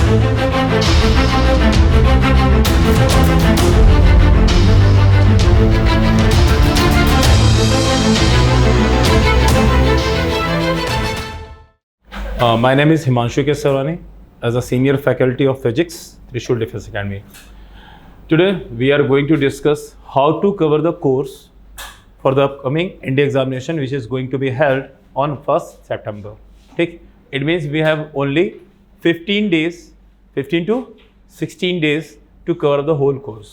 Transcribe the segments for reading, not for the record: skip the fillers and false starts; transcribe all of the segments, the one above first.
My name is Himanshu Kesarwani as a senior faculty of physics, Trishul Defense Academy. Today we are going to discuss how to cover the course for the upcoming India examination, which is going to be held on 1st September. ठीक, it means we have only 15 to 16 days to cover the whole course.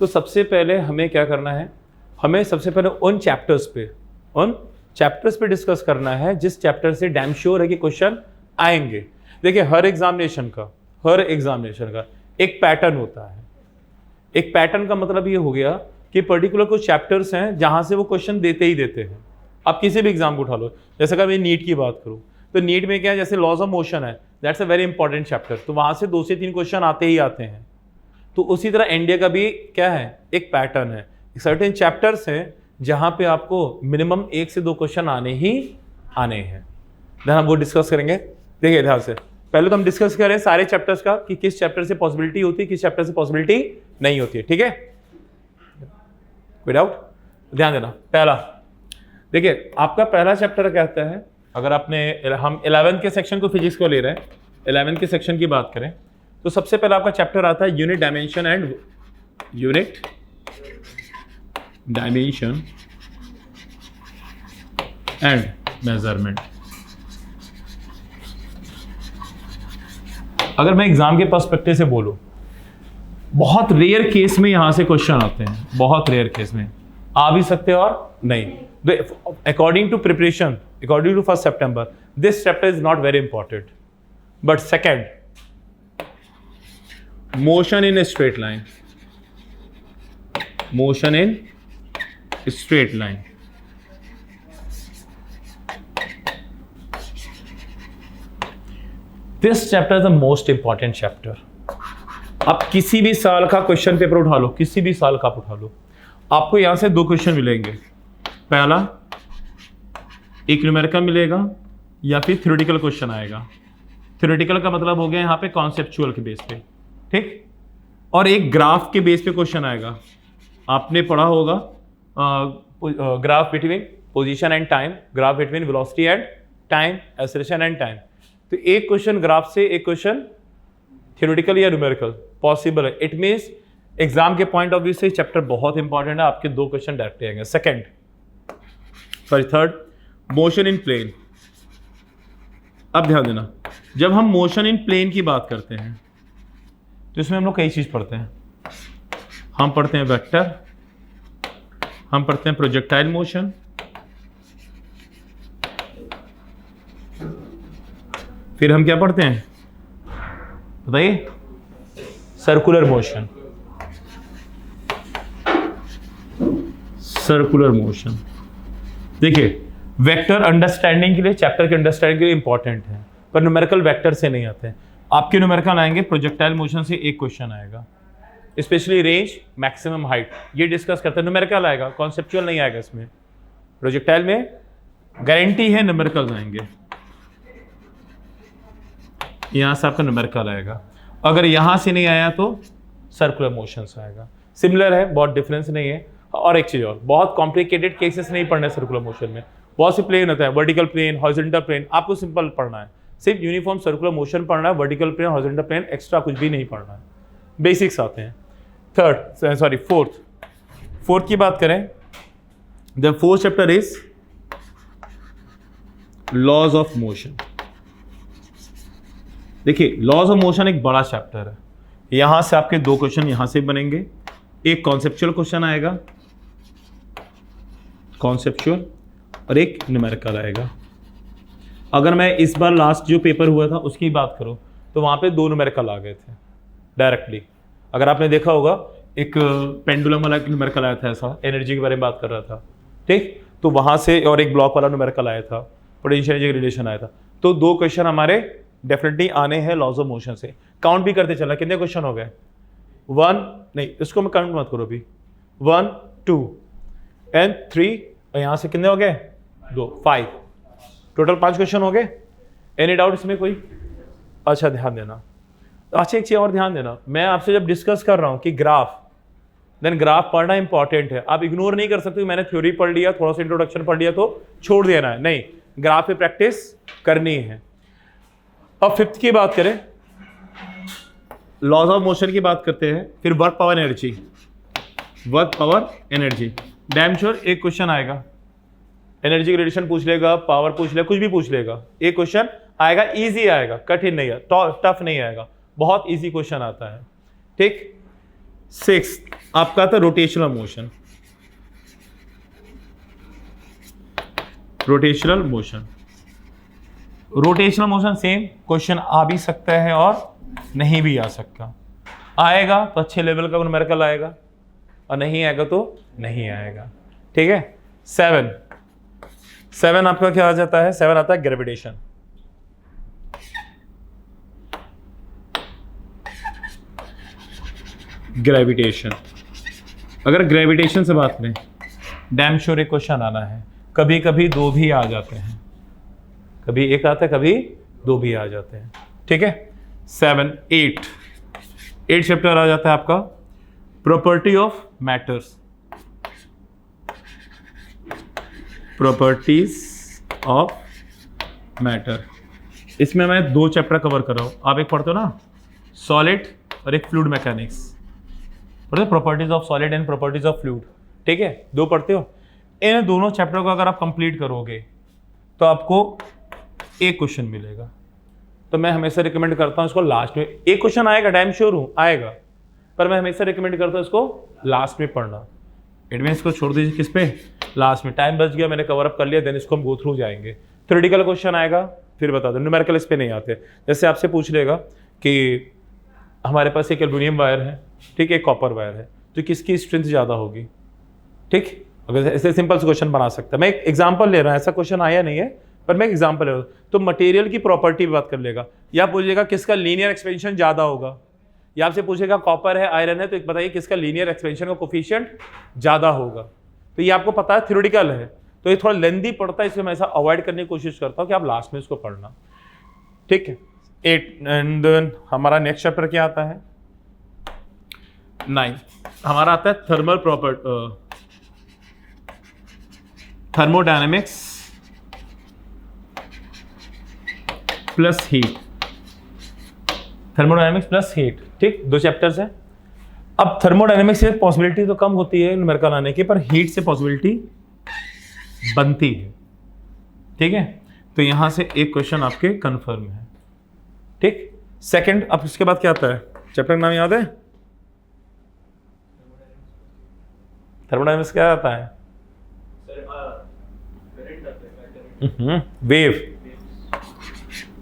तो सबसे पहले हमें क्या करना है, हमें सबसे पहले उन चैप्टर्स पे डिस्कस करना है जिस चैप्टर से डैम श्योर है कि क्वेश्चन आएंगे. देखिए हर एग्जामिनेशन का एक पैटर्न होता है. एक पैटर्न का मतलब ये हो गया कि पर्टिकुलर कुछ चैप्टर्स हैं जहां से वो क्वेश्चन देते ही देते हैं. आप किसी भी एग्जाम को उठा लो, जैसे अगर मैं नीट की बात करूं तो नीट में क्या है, जैसे लॉज ऑफ मोशन है, that's a very important chapter, तो वहां से 2 से 3 क्वेश्चन आते ही आते हैं. तो उसी तरह एनडीए का भी क्या है, एक पैटर्न है. सर्टेन चैप्टर्स हैं जहां पे आपको मिनिमम 1 से 2 क्वेश्चन आने हैं. देन हम वो डिस्कस करेंगे. देखिए ध्यान से, पहले तो हम डिस्कस करें सारे चैप्टर्स का कि किस चैप्टर से पॉसिबिलिटी होती है, किस चैप्टर से पॉसिबिलिटी नहीं होती है. ठीक है, कोई डाउट? ध्यान देना. पहला देखिए आपका पहला चैप्टर कहता है, अगर हम 11th के सेक्शन को फिजिक्स को ले रहे हैं, 11th के सेक्शन की बात करें तो सबसे पहला आपका चैप्टर आता है यूनिट डायमेंशन एंड मेजरमेंट. अगर मैं एग्जाम के पर्सपेक्टिव से बोलूं, बहुत रेयर केस में यहां से क्वेश्चन आते हैं, बहुत रेयर केस में आ भी सकते हैं और नहीं. According to preparation, according to 1st September, this chapter is not very important. But second, motion in straight line, this chapter is the most important chapter. आप किसी भी साल का क्वेश्चन पेपर उठा लो, किसी भी साल का आप उठा लो, आपको यहां से 2 क्वेश्चन मिलेंगे. पहला एक न्यूमेरिकल मिलेगा या फिर थ्योरेटिकल क्वेश्चन आएगा. थ्योरेटिकल का मतलब हो गया यहाँ पे कॉन्सेप्चुअल के बेस पे, ठीक, और एक ग्राफ के बेस पे क्वेश्चन आएगा. आपने पढ़ा होगा graph between position and time, graph between velocity and time, acceleration and time. तो एक क्वेश्चन ग्राफ से, एक क्वेश्चन थ्योरेटिकल या न्यूमेरिकल पॉसिबल है. इट मीन्स एग्जाम के पॉइंट ऑफ व्यू से चैप्टर बहुत इंपॉर्टेंट है. आपके 2 क्वेश्चन डायरेक्ट आएंगे. Third, motion in plane. अब ध्यान देना, जब हम मोशन इन प्लेन की बात करते हैं तो इसमें हम लोग कई चीज पढ़ते हैं. हम पढ़ते हैं वेक्टर, हम पढ़ते हैं प्रोजेक्टाइल मोशन, फिर हम क्या पढ़ते हैं बताइए, सर्कुलर मोशन. देखिए वेक्टर अंडरस्टैंडिंग के लिए, चैप्टर के अंडरस्टैंडिंग के लिए इंपॉर्टेंट है, पर न्यूमेरिकल वेक्टर से नहीं आते हैं. आपके न्यूमेरिकल आएंगे, प्रोजेक्टाइल मोशन से एक क्वेश्चन आएगा, स्पेशली रेंज, मैक्सिमम हाइट, ये डिस्कस करते हैं. न्यूमेरिकल आएगा, कॉन्सेप्चुअल नहीं आएगा इसमें. प्रोजेक्टाइल में गारंटी है न्यूमेरिकल आएंगे. यहां से आपका न्यूमेरिकल आएगा. अगर यहां से नहीं आया तो सर्कुलर मोशन से आएगा. सिमिलर है, बहुत डिफरेंस नहीं है. और एक चीज और, बहुत कॉम्प्लिकेटेड केसेस नहीं पढ़ना है सर्कुलर मोशन में. बहुत से प्लेन होता है, वर्टिकल प्लेन, हॉरिजॉन्टल प्लेन, आपको सिंपल पढ़ना है. सिर्फ यूनिफॉर्म सर्कुलर मोशन पढ़ना है, vertical plane, horizontal plane, extra कुछ भी नहीं पढ़ना है. बेसिक्स आते हैं. फोर्थ की बात करें, the fourth chapter is laws of motion. देखिए लॉज ऑफ मोशन एक बड़ा चैप्टर है. यहां से आपके 2 क्वेश्चन यहां से बनेंगे. एक कॉन्सेप्चुअल क्वेश्चन आएगा, कॉन्सेप्चुअल, और एक न्यूमेरिकल आएगा. अगर मैं इस बार लास्ट जो पेपर हुआ था उसकी बात करूं तो वहां पे 2 न्यूमेरिकल आ गए थे डायरेक्टली. अगर आपने देखा होगा, एक पेंडुलम वाला न्यूमेरिकल आया था, ऐसा एनर्जी के बारे में बात कर रहा था, ठीक, तो वहां से, और एक ब्लॉक वाला न्यूमेरिकल आया था, पोटेंशियल एनर्जी रिलेशन आया था. तो 2 क्वेश्चन हमारे डेफिनेटली आने हैं लॉज ऑफ मोशन से. काउंट भी करते चला, कितने क्वेश्चन हो गए, 1 नहीं, इसको मैं काउंट मत करो अभी, 1 2 एंड 3, और यहां से कितने हो गए, 2 5, टोटल 5 क्वेश्चन हो गए. एनी डाउट इसमें कोई? अच्छा ध्यान देना, अच्छा एक चीज और ध्यान देना, मैं आपसे जब डिस्कस कर रहा हूं कि ग्राफ, देन ग्राफ पढ़ना इंपॉर्टेंट है। आप इग्नोर नहीं कर सकते मैंने थ्योरी पढ़ लिया, थोड़ा सा इंट्रोडक्शन पढ़ लिया तो छोड़ देना है, नहीं, ग्राफ पे प्रैक्टिस करनी है। अब फिफ्थ की बात करें, लॉज ऑफ मोशन की बात करते हैं, फिर work power energy. Work power energy damn sure एक क्वेश्चन आएगा, एनर्जी की रिलेशन पूछ लेगा, पावर पूछ लेगा, कुछ भी पूछ लेगा, एक क्वेश्चन आएगा, इजी आएगा, कठिन नहीं है, टफ नहीं आएगा, बहुत इजी क्वेश्चन आता है। ठीक। 6 आपका था rotational motion. Rotational motion, rotational motion same question आ भी सकता है और नहीं भी आ सकता। आएगा तो अच्छे लेवल का न्यूमेरिकल आएगा और नहीं आएगा तो नहीं आएगा। ठीक है। 7 आपका क्या आ जाता है? 7 आता है ग्रेविटेशन। ग्रेविटेशन, अगर ग्रेविटेशन से बात करें, डैम श्योर एक क्वेश्चन आना है, कभी कभी 2 भी आ जाते हैं, कभी एक आता है, कभी 2 भी आ जाते हैं। ठीक है। 7 8 चैप्टर आ जाता है आपका property of matters. Properties of matter, इसमें मैं 2 चैप्टर कवर कर रहा हूं। आप एक पढ़ते हो ना, सॉलिड और एक फ्लूइड मैकेनिक्स, पढ़ते हो properties of solid and properties of fluid. ठीक है, 2 पढ़ते हो। इन दोनों चैप्टर को अगर आप कंप्लीट करोगे तो आपको एक क्वेश्चन मिलेगा। तो मैं हमेशा रिकमेंड करता हूं इसको लास्ट में, एक क्वेश्चन आएगा, डैम श्योर हूं आएगा, पर मैं हमेशा रिकमेंड करता हूं इसको लास्ट में पढ़ना। एडवांस को छोड़ दीजिए, किस पे? लास्ट में। टाइम बच गया, मैंने कवर अप कर लिया, देन इसको हम गो थ्रू जाएंगे। थ्योरेटिकल क्वेश्चन आएगा, फिर बता दो, न्यूमेरिकल इस पे नहीं आते। जैसे आपसे पूछ लेगा कि हमारे पास एक एल्युमिनियम वायर है, ठीक है, एक कॉपर वायर है, तो किसकी स्ट्रेंथ ज़्यादा होगी? ठीक, अगर ऐसे सिंपल से क्वेश्चन बना सकता है। मैं एक एग्जाम्पल ले रहा हूँ, ऐसा क्वेश्चन आया नहीं है, पर मैं एग्जाम्पल ले रहा हूँ। तो मटेरियल की प्रॉपर्टी पे बात कर लेगा, या पूछेगा किसका लीनियर एक्सपेंशन ज़्यादा होगा, या आपसे पूछेगा कॉपर है, आयरन है, तो एक बताइए किसका लीनियर एक्सपेंशन का कोफिशिएंट ज़्यादा होगा। तो ये आपको पता है, थ्योरेटिकल है, तो ये थोड़ा लेंदी पड़ता है, इसलिए मैं ऐसा अवॉइड करने की कोशिश करता हूँ कि आप लास्ट में इसको पढ़ना। ठीक है। 8 एंड देन हमारा नेक्स्ट चैप्टर क्या आता है? 9 हमारा आता है thermodynamics plus heat. Thermodynamics plus heat, ठीक, 2 चैप्टर्स हैं। अब थर्मोडायनेमिक्स से पॉसिबिलिटी तो कम होती है न्यूमेरिकल आने की, पर हीट से पॉसिबिलिटी बनती है। ठीक है, तो यहां से एक क्वेश्चन आपके कंफर्म है। ठीक। सेकंड, अब उसके बाद क्या आता है? चैप्टर का नाम याद है? थर्मोडायनेमिक्स क्या आता है? वेव।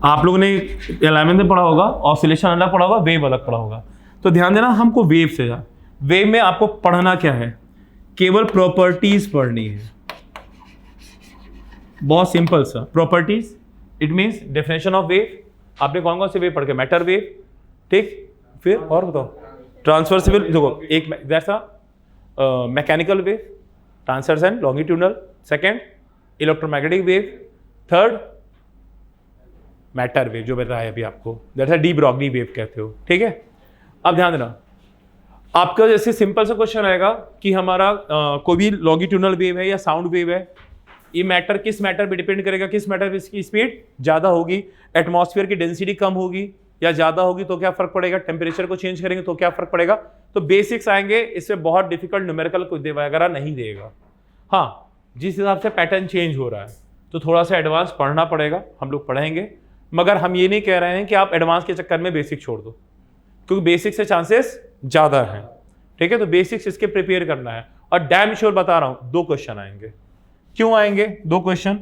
आप लोगों ने 11th में पढ़ा होगा, ऑसिलेशन अलग पढ़ा होगा, वेव अलग पढ़ा होगा। तो ध्यान देना, हमको वेव से जा, वेव में आपको पढ़ना क्या है? केवल प्रॉपर्टीज पढ़नी है, बहुत सिंपल सा। Properties it means definition of wave. आपने कौन कौन से वेव पढ़ के? मैटर वेव, ठीक, फिर और बताओ। ट्रांसवर्सिबल, देखो एक जैसा mechanical wave, transverse and longitudinal. Second electromagnetic wave. Third matter wave, जो बताया अभी आपको, that's a de Broglie wave कहते हो। ठीक है। अब ध्यान देना, आपका जैसे सिंपल सा क्वेश्चन आएगा कि हमारा कोई भी लॉन्गिट्यूडनल वेव है या साउंड वेव है, ये मैटर किस मैटर पे डिपेंड करेगा, किस मैटर पे इसकी स्पीड ज़्यादा होगी, एटमॉस्फेयर की डेंसिटी कम होगी या ज़्यादा होगी तो क्या फर्क पड़ेगा, टेम्परेचर को चेंज करेंगे तो क्या फर्क पड़ेगा। तो बेसिक्स आएंगे, इससे बहुत डिफिकल्ट न्यूमेरिकल वगैरह नहीं देगा। हाँ, जिस हिसाब से पैटर्न चेंज हो रहा है तो थोड़ा सा एडवांस पढ़ना पड़ेगा, हम लोग पढ़ेंगे, मगर हम ये नहीं कह रहे हैं कि आप एडवांस के चक्कर में बेसिक छोड़ दो, क्योंकि बेसिक से चांसेस ज़्यादा हैं। ठीक है, तो बेसिक्स इसके प्रिपेयर करना है। और डैम श्योर बता रहा हूँ 2 क्वेश्चन आएंगे। क्यों आएंगे 2 क्वेश्चन?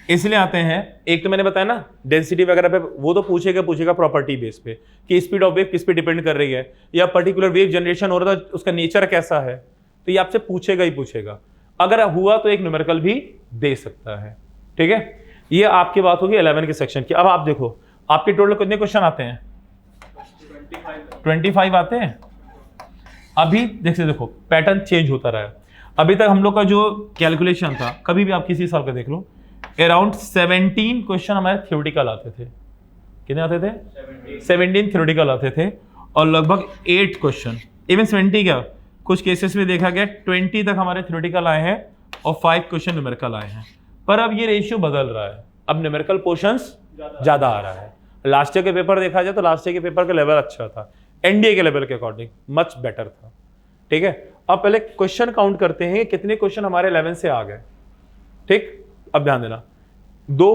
इसलिए आते हैं, एक तो मैंने बताया ना डेंसिटी वगैरह पे, वो तो पूछेगा प्रॉपर्टी बेस पे कि स्पीड ऑफ वेव किस पे डिपेंड कर रही है, या पर्टिकुलर वेव जनरेशन हो रहा था उसका नेचर कैसा है, तो ये आपसे पूछेगा ही पूछेगा। अगर हुआ तो एक न्यूमेरिकल भी दे सकता है। ठीक है, ये आपकी बात होगी 11 के सेक्शन की। अब आप देखो, आपके टोटल कितने क्वेश्चन आते हैं? 25 आते हैं। अभी देखो पैटर्न चेंज होता रहा है। अभी तक हम लोग का जो कैलकुलेशन था, कभी भी आप किसी साल का देख लो, अराउंड 17 क्वेश्चन हमारे थ्योरेटिकल आते थे। कितने आते थे? 17 थ्योरेटिकल आते थे और लगभग 8 क्वेश्चन, इवन 20 क्या, कुछ केसेस में देखा गया 20 तक हमारे थ्योरेटिकल आए हैं और 5 क्वेश्चन न्यूमेरिकल आए हैं। पर अब ये रेशियो बदल रहा है, अब न्यूमेरिकल पोर्शंस ज़्यादा आ रहा है। लास्ट ईयर के पेपर देखा जाए तो लास्ट ईयर के पेपर का लेवल अच्छा था, एनडीए के लेवल के अकॉर्डिंग मच बेटर था। ठीक है, अब पहले क्वेश्चन काउंट करते हैं, कितने क्वेश्चन हमारे 11 से आ गए। ठीक, अब ध्यान देना, 2,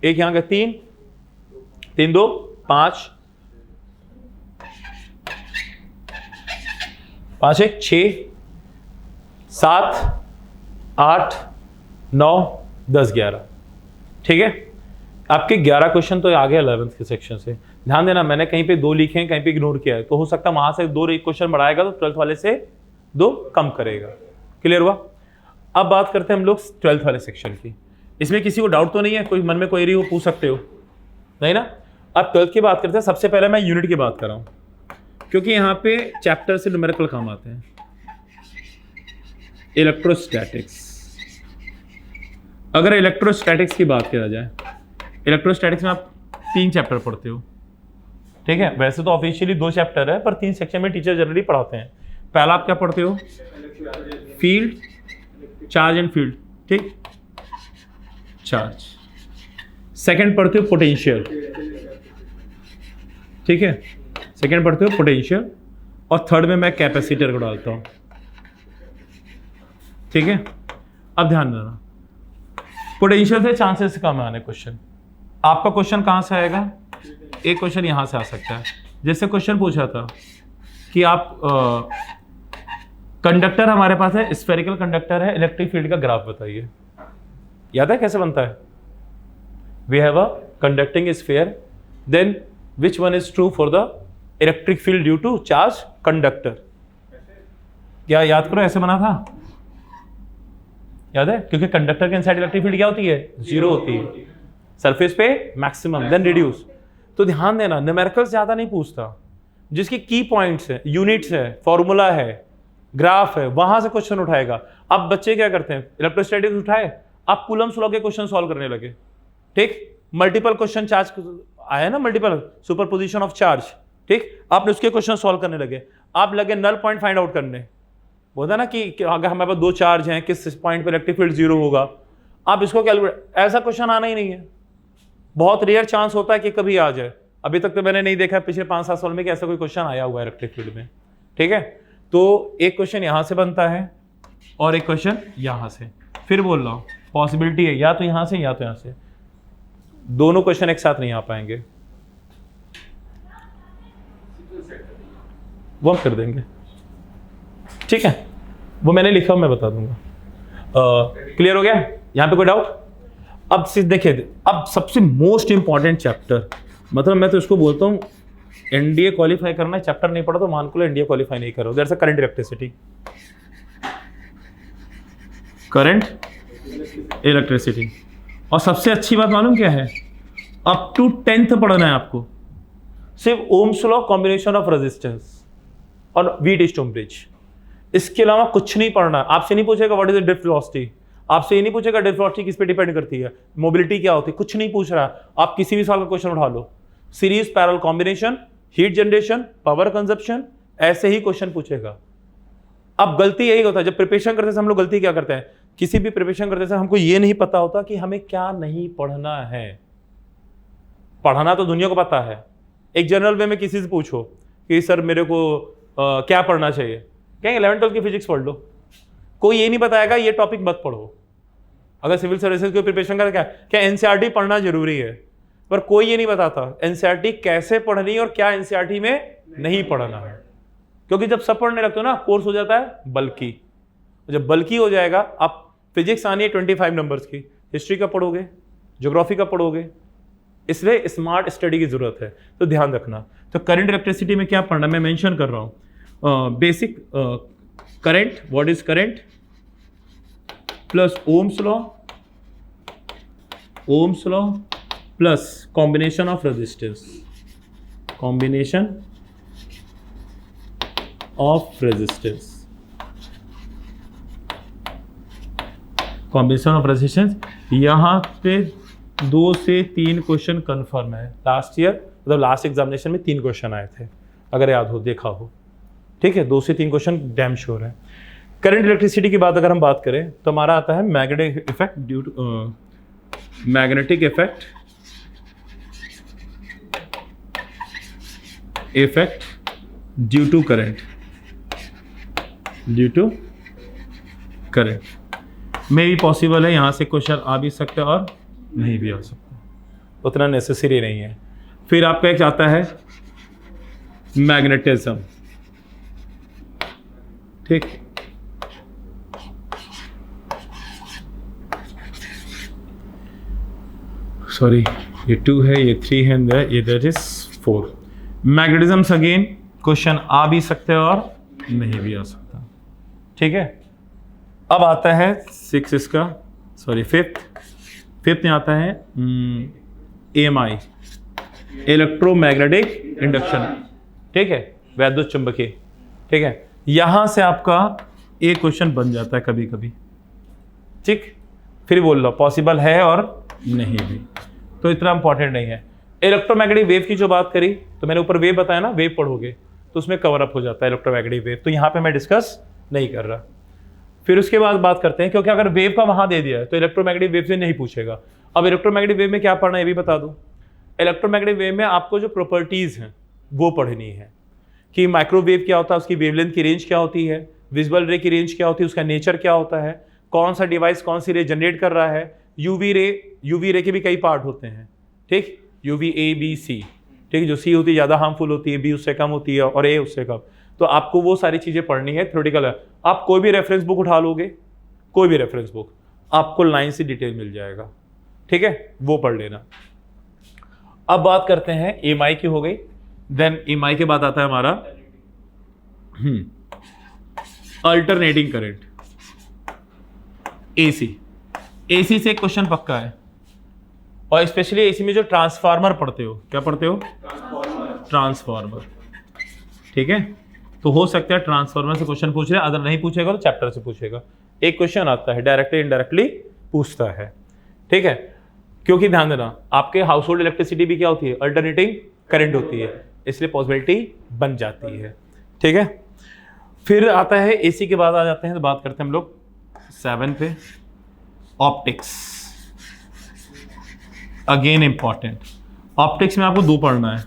एक यहां गए 3, 3 2 5, 5 1 6 7 8 9 10 11। ठीक है, आपके 11 क्वेश्चन तो आ गए 11th के सेक्शन से। ध्यान देना, मैंने कहीं पे 2 लिखे हैं, कहीं पे इग्नोर किया है, तो हो सकता है वहां से 2 क्वेश्चन बढ़ाएगा तो 12th वाले से 2 कम करेगा। क्लियर हुआ? अब बात करते हैं हम लोग 12th वाले सेक्शन की। इसमें किसी को डाउट तो नहीं है? कोई मन में कोई रही हो पूछ सकते हो, नहीं ना? अब 12th की बात करते हैं। सबसे पहले मैं यूनिट की बात कर रहा हूं, क्योंकि यहाँ पे चैप्टर से न्यूमेरिकल काम आते हैं। इलेक्ट्रोस्टैटिक्स, अगर इलेक्ट्रोस्टैटिक्स की बात किया जाए, इलेक्ट्रोस्टैटिक्स में आप 3 चैप्टर पढ़ते हो। ठीक है, वैसे तो ऑफिशियली 2 चैप्टर है, पर 3 सेक्शन में टीचर जनरली पढ़ाते हैं। पहला आप क्या पढ़ते हो? Field, charge and field. ठीक, चार्ज। सेकंड पढ़ते हो पोटेंशियल। ठीक है, सेकंड पढ़ते हो पोटेंशियल, और थर्ड में मैं कैपेसिटर को डालता हूं। ठीक है, अब ध्यान देना, पोटेंशियल से चांसेस कम आने क्वेश्चन। आपका क्वेश्चन कहां से आएगा? एक क्वेश्चन यहां से आ सकता है। जैसे क्वेश्चन पूछा था कि आप कंडक्टर हमारे पास है, स्फेरिकल कंडक्टर है, इलेक्ट्रिक फील्ड का ग्राफ बताइए। याद है कैसे बनता है? We have a conducting sphere, then which one is true for the electric field due to charge conductor. क्या याद करो, ऐसे बना था? याद है? क्योंकि कंडक्टर के इनसाइड इलेक्ट्रिक फील्ड क्या होती है? 0 होती है, सरफेस पे मैक्सिमम, देन रिड्यूस। तो ध्यान देना, न्यूमेरिकल ज्यादा नहीं पूछता, जिसकी की पॉइंट्स है, यूनिट्स है, फॉर्मूला है, ग्राफ है, वहां से क्वेश्चन उठाएगा। अब बच्चे क्या करते हैं? इलेक्ट्रोस्टैटिक्स उठाए, आप कूलम्स लॉ के क्वेश्चन सॉल्व करने लगे। ठीक, मल्टीपल क्वेश्चन चार्ज आया ना, मल्टीपल सुपरपोजिशन ऑफ चार्ज। ठीक, आपने उसके क्वेश्चन सॉल्व करने लगे। आप लगे नल पॉइंट फाइंड आउट करने, बोलता ना कि अगर हमारे पास 2 चार्ज हैं, किस पॉइंट पे इलेक्ट्रिक फील्ड 0 होगा। आप इसको कैलकुलेट, ऐसा क्वेश्चन आना ही नहीं है। बहुत रेयर चांस होता है कि कभी आ जाए। अभी तक तो मैंने नहीं देखा पिछले 5-7 साल में कि ऐसा कोई क्वेश्चन आया हुआ है इलेक्ट्रिक फील्ड में। ठीक है, तो एक क्वेश्चन यहां से बनता है और एक क्वेश्चन यहां से। फिर बोल रहा हूं, पॉसिबिलिटी है या तो यहां से या तो यहां से, दोनों क्वेश्चन एक साथ नहीं आ पाएंगे, वो हम कर देंगे। ठीक है, वो मैंने लिखा, मैं बता दूंगा। क्लियर हो गया? यहां पे कोई डाउट? अब देखिए, अब सबसे मोस्ट इंपॉर्टेंट चैप्टर, मतलब मैं तो इसको बोलता हूं एनडीए क्वालिफाई करना है, चैप्टर नहीं पढ़ा तो मान को एनडीए क्वालिफाई नहीं करो। That's a current electricity. Current electricity, और सबसे अच्छी बात मालूम क्या है? अप टू 10th पढ़ना है आपको, सिर्फ Ohm's law, combination of resistance और व्हीटस्टोन ब्रिज। इसके अलावा कुछ नहीं पढ़ना। आपसे नहीं पूछेगा what is the drift velocity, आपसे ये नहीं पूछेगा ड्रिफ्ट वेलोसिटी किस पे डिपेंड करती है, मोबिलिटी क्या होती है, कुछ नहीं पूछ रहा। आप किसी भी साल का क्वेश्चन उठा लो, series, parallel, combination, heat generation, power consumption, ऐसे ही क्वेश्चन पूछेगा। अब गलती यही होता है, जब प्रिपरेशन करते समय हम लोग गलती क्या करते हैं? किसी भी प्रिपरेशन करते समय हमको ये नहीं पता होता कि हमें क्या नहीं पढ़ना है। पढ़ना तो दुनिया को पता है। एक जनरल वे में किसी से पूछो कि सर मेरे को क्या पढ़ना चाहिए, कहेंगे 11th-12th की फिजिक्स पढ़ लो। कोई ये नहीं बताएगा ये टॉपिक मत पढ़ो। अगर सिविल सर्विसेज की प्रिपरेशन कर क्या एनसीईआरटी पढ़ना जरूरी है, पर कोई ये नहीं बताता एनसीईआरटी कैसे पढ़नी है और क्या एनसीईआरटी में नहीं पढ़ना है। क्योंकि जब सब पढ़ने लगते हो ना, कोर्स हो जाता है बल्कि। जब बल्कि हो जाएगा, आप फिजिक्स आनी है 25 नंबर्स की, हिस्ट्री का पढ़ोगे, ज्योग्राफी का पढ़ोगे, इसलिए स्मार्ट स्टडी की जरूरत है। तो ध्यान रखना। तो करंट इलेक्ट्रिसिटी में क्या पढ़ना, मैं मेंशन कर रहा हूं। Basic current, what is current, plus Ohm's law plus combination of resistance, combination of resistance, combination of resistance. यहां पे 2 से 3 क्वेश्चन कंफर्म है। लास्ट ईयर मतलब लास्ट एग्जामिनेशन में 3 क्वेश्चन आए थे, अगर याद हो, देखा हो। ठीक है, 2 से 3 क्वेश्चन डैम श्योर है। करंट इलेक्ट्रिसिटी की बात अगर हम बात करें तो हमारा आता है magnetic effect due to magnetic effect due to current में भी पॉसिबल है। यहाँ से क्वेश्चन आ भी सकता है और नहीं भी आ सकता, उतना नेसेसरी नहीं है। फिर आपका एक आता है मैग्नेटिज्म। ठीक, सॉरी ये 2 है, ये 3 है, ये that is 4। Magnetism again question आ भी सकते हैं और नहीं भी आ सकता। ठीक है, अब आता है 6 इसका, सॉरी 5th में आता है EMI, इलेक्ट्रोमैग्नेटिक इंडक्शन। ठीक है, वैद्युत चुंबकीय। ठीक है, यहां से आपका एक क्वेश्चन बन जाता है कभी कभी। ठीक, फिर बोल लो पॉसिबल है और नहीं भी, तो इतना इंपॉर्टेंट नहीं है। इलेक्ट्रोमैग्नेटिक वेव की जो बात करी तो मैंने ऊपर वेव बताया ना, वेव पढ़ोगे तो उसमें कवर अप हो जाता है इलेक्ट्रोमैग्नेटिक वेव, तो यहाँ पे मैं डिस्कस नहीं कर रहा। फिर उसके बाद बात करते हैं, क्योंकि अगर वेव का वहां दे दिया है तो इलेक्ट्रोमैग्नेटिक वेव से नहीं पूछेगा। अब इलेक्ट्रोमैग्नेटिक वेव में क्या पढ़ना है ये भी बता दूं। इलेक्ट्रोमैग्नेटिक वेव में आपको जो प्रॉपर्टीज हैं वो पढ़नी है, कि माइक्रोवेव क्या होता है, उसकी वेवलेंथ की रेंज क्या होती है, विजिबल रे की रेंज क्या होती है, उसका नेचर क्या होता है, कौन सा डिवाइस कौन सी रे जनरेट कर रहा है, यूवी रे के भी कई पार्ट होते हैं। ठीक, यूवी ए बी सी। ठीक, जो सी होती है ज़्यादा हार्मफुल होती है, बी उससे कम होती है और ए उससे कम। तो आपको वो सारी चीज़ें पढ़नी है, थ्योरेटिकल है। आप कोई भी रेफरेंस बुक उठा लोगे, कोई भी रेफरेंस बुक, आपको लाइन से डिटेल मिल जाएगा। ठीक है, वो पढ़ लेना। अब बात करते हैं EMI की हो गई। देन EMI के बाद आता है हमारा अल्टरनेटिंग करंट, AC से क्वेश्चन पक्का है, और स्पेशली AC में जो ट्रांसफार्मर पढ़ते हो, क्या पढ़ते हो, ट्रांसफार्मर। ठीक है, तो हो सकता है ट्रांसफार्मर से क्वेश्चन पूछ रहे, अगर नहीं पूछेगा तो चैप्टर से पूछेगा। एक क्वेश्चन आता है डायरेक्टली इनडायरेक्टली पूछता है। ठीक है, क्योंकि ध्यान देना आपके हाउस होल्ड इलेक्ट्रिसिटी भी क्या होती है, अल्टरनेटिंग करंट होती है, इसलिए पॉसिबिलिटी बन जाती है। ठीक है, फिर आता है AC के बाद आ जाते हैं, तो बात करते हैं हम लोग 7 पे, ऑप्टिक्स। अगेन इंपॉर्टेंट, ऑप्टिक्स में आपको 2 पढ़ना है,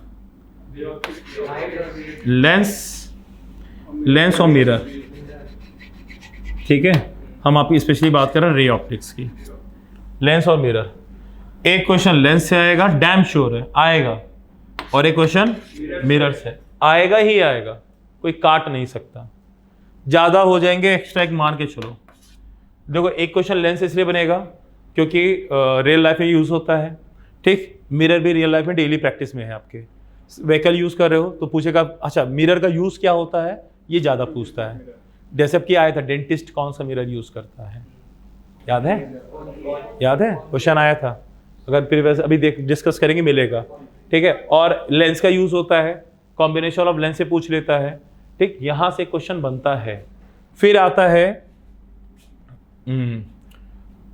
लेंस और मिरर। ठीक है, हम आपकी स्पेशली बात कर रहे हैं रे ऑप्टिक्स की, लेंस और मिरर। एक क्वेश्चन लेंस से आएगा, डैम श्योर है आएगा, और एक क्वेश्चन मिरर से आएगा ही आएगा, कोई काट नहीं सकता। ज्यादा हो जाएंगे एक्स्ट्रा एक मान के चलो। देखो एक क्वेश्चन लेंस इसलिए बनेगा क्योंकि रियल लाइफ में यूज होता है। ठीक, मिरर भी रियल लाइफ में डेली प्रैक्टिस में है। आपके व्हीकल यूज कर रहे हो तो पूछेगा अच्छा मिरर का यूज क्या होता है, ये ज्यादा पूछता है। जैसे अब क्या आया था, डेंटिस्ट कौन सा मिरर यूज करता है, याद है? याद है, क्वेश्चन आया था। अगर फिर वैसे अभी डिस्कस करेंगे, मिलेगा। ठीक है, और लेंस का यूज होता है, कॉम्बिनेशन ऑफ लेंस से पूछ लेता है। ठीक, यहां से क्वेश्चन बनता है। फिर आता है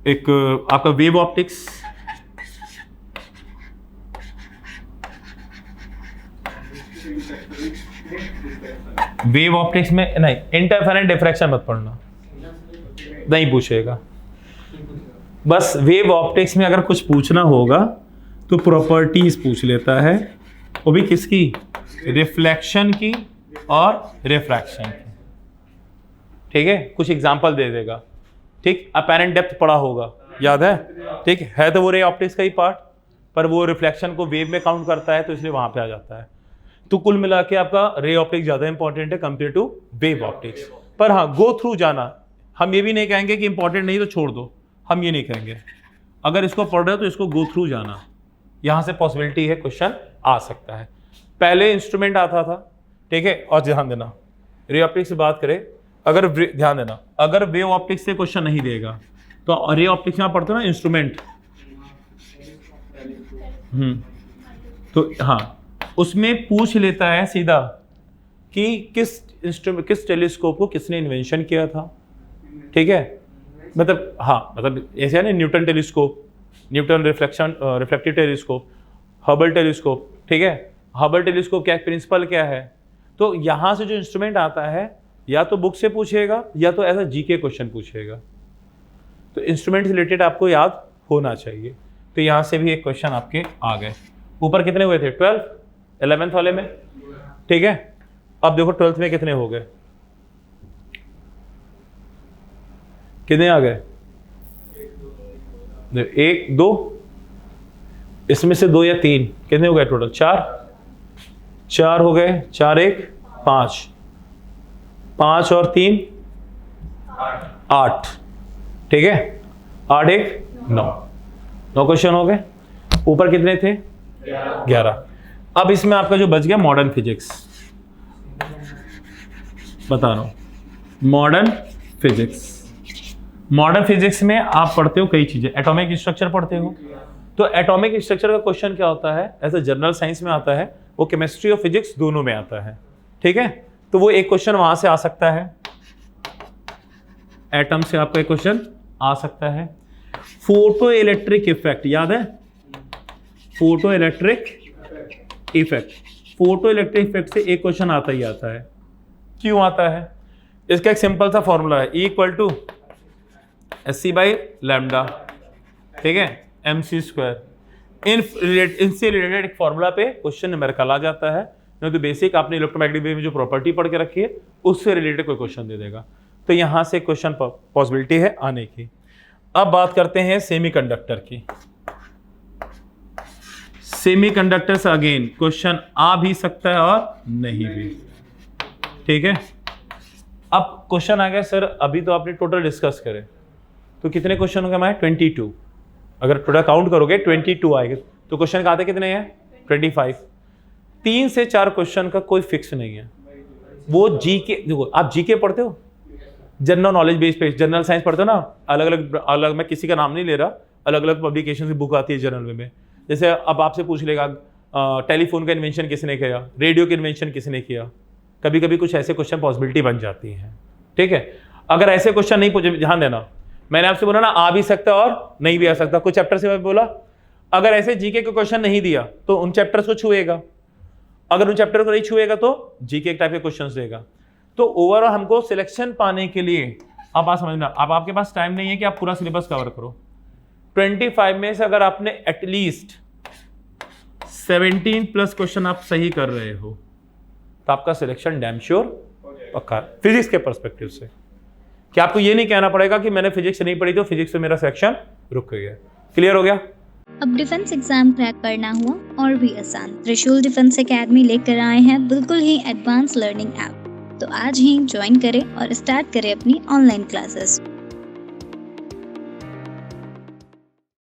एक आपका वेव ऑप्टिक्स। वेव ऑप्टिक्स में नहीं, इंटरफेरेंट डिफ्रैक्शन मत पढ़ना, नहीं पूछेगा। बस वेव ऑप्टिक्स में अगर कुछ पूछना होगा तो प्रॉपर्टीज पूछ लेता है, वो भी किसकी, रिफ्लेक्शन की और रिफ्रैक्शन की। ठीक है, कुछ एग्जांपल दे देगा। ठीक, अपैरेंट डेप्थ पढ़ा होगा, याद है? ठीक है, तो वो रे ऑप्टिक्स का ही पार्ट, पर वो रिफ्लेक्शन को वेव में काउंट करता है, तो इसलिए वहां पे आ जाता है। तो कुल मिला के आपका रे ऑप्टिक्स ज्यादा इंपॉर्टेंट है कंपेयर टू वेव ऑप्टिक्स। पर हाँ, गो थ्रू जाना, हम ये भी नहीं कहेंगे कि इंपॉर्टेंट नहीं तो छोड़ दो, हम ये नहीं कहेंगे। अगर इसको पढ़ रहे हो तो इसको गो थ्रू जाना, यहां से पॉसिबिलिटी है क्वेश्चन आ सकता है। पहले इंस्ट्रूमेंट आता था, ठीक है, और ध्यान देना रे ऑप्टिक्स से बात करें, अगर ध्यान देना अगर वेव ऑप्टिक्स से क्वेश्चन नहीं देगा तो रे ऑप्टिक्स में पढ़ते हो ना इंस्ट्रूमेंट, तो हाँ उसमें पूछ लेता है सीधा कि किस टेलीस्कोप को किसने इन्वेंशन किया था। ठीक है, मतलब हाँ, मतलब ऐसे है ना Newton telescope, Newton reflective telescope, Hubble telescope, ठीक है। हबल टेलीस्कोप क्या है, प्रिंसिपल क्या है। तो यहाँ से जो इंस्ट्रूमेंट आता है या तो बुक से पूछेगा या तो ऐसा जीके क्वेश्चन पूछेगा। तो इंस्ट्रूमेंट रिलेटेड आपको याद होना चाहिए। तो यहाँ से भी एक क्वेश्चन आपके आ गए। ऊपर कितने हुए थे, 12, 11th वाले में, ठीक है। अब देखो 12th में कितने हो गए, कितने आ गए, 1 2, इसमें से 2 या 3, कितने हो गए टोटल, 4 हो गए। 4 1 5, 5 और 3 8, ठीक है। 8 1 9 क्वेश्चन हो गए। ऊपर कितने थे, 11। अब इसमें आपका जो बच गया मॉडर्न फिजिक्स, बता रहा हूं मॉडर्न फिजिक्स। मॉडर्न फिजिक्स में आप पढ़ते हो कई चीजें, एटॉमिक स्ट्रक्चर पढ़ते हो। तो एटॉमिक स्ट्रक्चर का क्वेश्चन क्या होता है, ऐसे जनरल साइंस में आता है, वो केमिस्ट्री और फिजिक्स दोनों में आता है, ठीक है। तो वो एक क्वेश्चन वहां से आ सकता है, एटम से आपका एक क्वेश्चन आ सकता है। फोटो इलेक्ट्रिक इफेक्ट याद है, photo electric effect, photo electric effect से एक क्वेश्चन आता ही आता है। क्यों आता है, इसका एक सिंपल सा फॉर्मूला है, E = SC/λ, ठीक है, mc²। इनसे रिलेटेड एक फॉर्मूला पे क्वेश्चन न्यूमेरिकल आ जाता है, नहीं तो बेसिक आपने इलेक्ट्रोमैग्नेटिक वेव में जो प्रॉपर्टी पढ़ के रखी है उससे रिलेटेड कोई क्वेश्चन दे देगा। तो यहां से क्वेश्चन पॉसिबिलिटी है आने की। अब बात करते हैं सेमीकंडक्टर की। सेमीकंडक्टर से अगेन क्वेश्चन आ भी सकता है और नहीं भी, ठीक है। अब क्वेश्चन आ गया सर, अभी तो आपने टोटल डिस्कस करे, तो कितने क्वेश्चन हो गए हमारे, 22। अगर टोटल काउंट करोगे 22 आएंगे। तो क्वेश्चन का आते कितने हैं, 25। 3 से 4 क्वेश्चन का कोई फिक्स नहीं है। वो जीके, देखो आप जीके पढ़ते हो, जनरल नॉलेज बेस पे, जनरल साइंस पढ़ते हो ना, अलग अलग मैं किसी का नाम नहीं ले रहा, अलग अलग पब्लिकेशन की बुक आती है जनरल में। जैसे अब आपसे पूछ लेगा टेलीफोन का इन्वेंशन किसने किया, रेडियो का इन्वेंशन किसने किया, कभी कभी कुछ ऐसे क्वेश्चन पॉसिबिलिटी बन जाती है, ठीक है। अगर ऐसे क्वेश्चन नहीं पूछे, ध्यान देना, मैंने आपसे बोला ना आ भी सकता और नहीं भी आ सकता, कुछ चैप्टर से मैं बोला अगर ऐसे जीके के क्वेश्चन नहीं दिया तो उन चैप्टर्स को छुएगा, अगर उन चैप्टर को नहीं छुएगा तो जीके टाइप के क्वेश्चंस देगा। तो ओवरऑल हमको सिलेक्शन पाने के लिए, अब बात समझना, अब आपके पास टाइम नहीं है कि आप पूरा सिलेबस कवर करो। 25 में से अगर आपने एटलीस्ट 17+ क्वेश्चन आप सही कर रहे हो तो आपका सिलेक्शन डैम श्योर पक्का फिजिक्स के पर्सपेक्टिव से। कि आपको ये नहीं कहना पड़ेगा कि मैंने फिजिक्स नहीं पढ़ी तो फिजिक्स से मेरा सिलेक्शन रुक गया। क्लियर हो गया? अब डिफेंस एग्जाम क्रैक करना हुआ और भी आसान, त्रिशूल डिफेंस एकेडमी लेकर आए हैं बिल्कुल ही एडवांस लर्निंग ऐप। तो आज ही ज्वाइन करें और स्टार्ट करें अपनी ऑनलाइन क्लासेस।